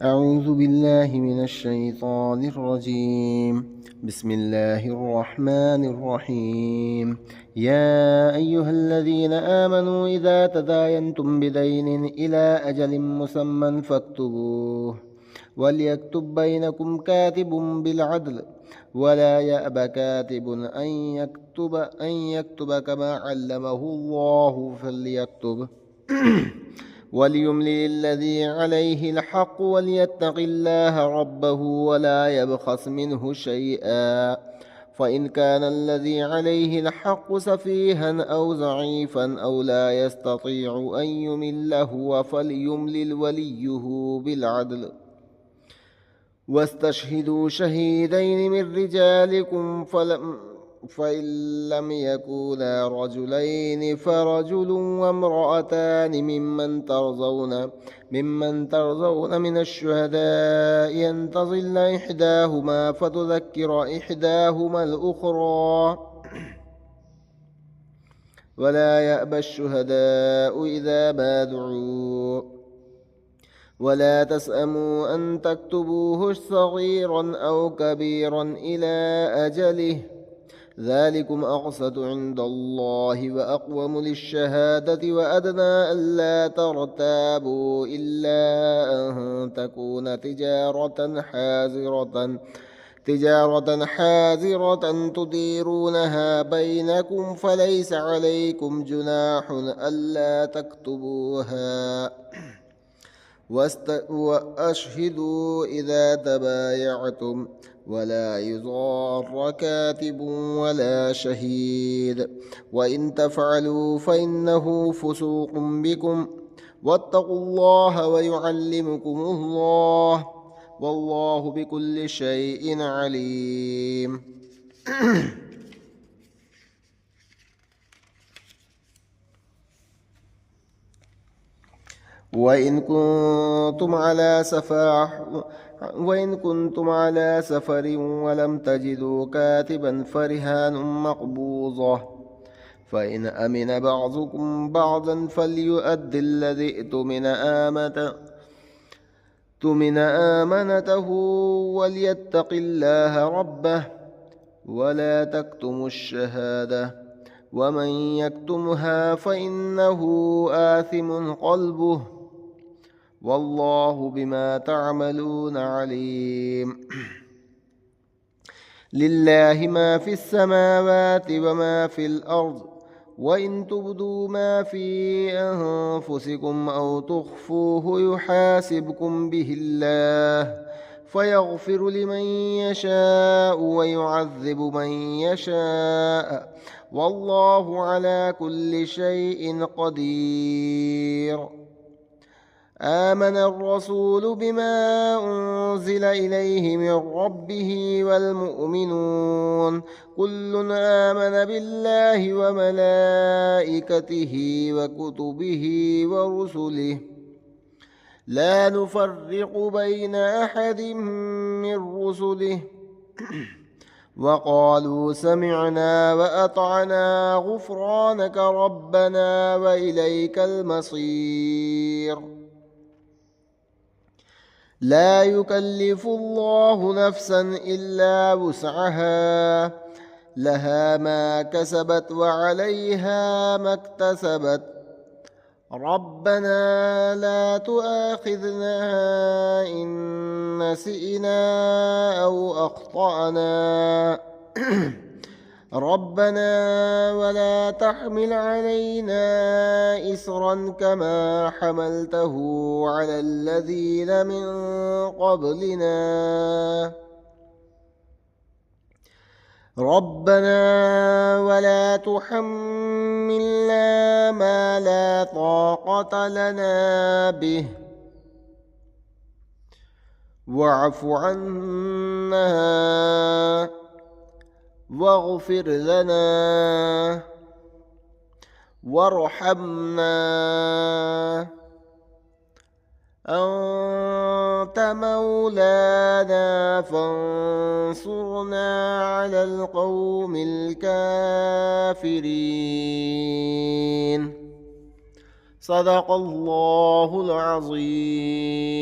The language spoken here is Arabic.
أعوذ بالله من الشيطان الرجيم. بسم الله الرحمن الرحيم. يا أيها الذين آمنوا إذا تداينتم بدين إلى أجل مسمى فاكتبوه، وليكتب بينكم كاتب بالعدل، ولا يأب كاتب أن يكتب كما علمه الله فليكتب. وليملل الذي عليه الحق وليتق الله ربه ولا يبخس منه شيئا، فإن كان الذي عليه الحق سفيها أو ضعيفا أو لا يستطيع أن يمل هو فليملل وليه بالعدل، واستشهدوا شهيدين من رجالكم فإن لم يكونا رجلين فرجل وامرأتان ممن ترضون من الشهداء أن تضل إحداهما فتذكر إحداهما الأخرى، ولا يأبى الشهداء إذا ما دعوا، ولا تسأموا أن تكتبوه صغيرا أو كبيرا إلى أجله، ذلكم أقسط عند الله وأقوم للشهادة وأدنى ألا ترتابوا إلا أن تكون تجارة حاضرة تديرونها بينكم، فليس عليكم جناح ألا تكتبوها، وأشهدوا إذا تبايعتم، ولا يضار كاتب ولا شهيد، وإن تفعلوا فإنه فسوق بكم، واتقوا الله ويعلمكم الله، والله بكل شيء عليم. وإن كنتم على سفر ولم تجدوا كاتبا فرهان مقبوضة، فإن أمن بعضكم بعضا فليؤد الذي اؤتمن آمنته وليتق الله ربه، ولا تكتموا الشهادة، ومن يكتمها فإنه آثم قلبه، والله بما تعملون عليم. لله ما في السماوات وما في الأرض، وإن تبدوا ما في أنفسكم أو تخفوه يحاسبكم به الله، فيغفر لمن يشاء ويعذب من يشاء، والله على كل شيء قدير. آمن الرسول بما أنزل إليه من ربه والمؤمنون كل آمن بالله وملائكته وكتبه ورسله، لا نفرق بين أحد من رسله، وقالوا سمعنا وأطعنا غفرانك ربنا وإليك المصير. لا يكلف الله نفسا إلا وسعها، لها ما كسبت وعليها ما اكتسبت، ربنا لا تؤاخذنا إن نسئنا أو أخطأنا، ربنا ولا تحمل علينا إصرا كما حملته على الذين من قبلنا، ربنا ولا تحملنا ما لا طاقة لنا به، واعف عنا واغفر لنا وارحمنا، أنت مولانا فانصرنا على القوم الكافرين. صدق الله العظيم.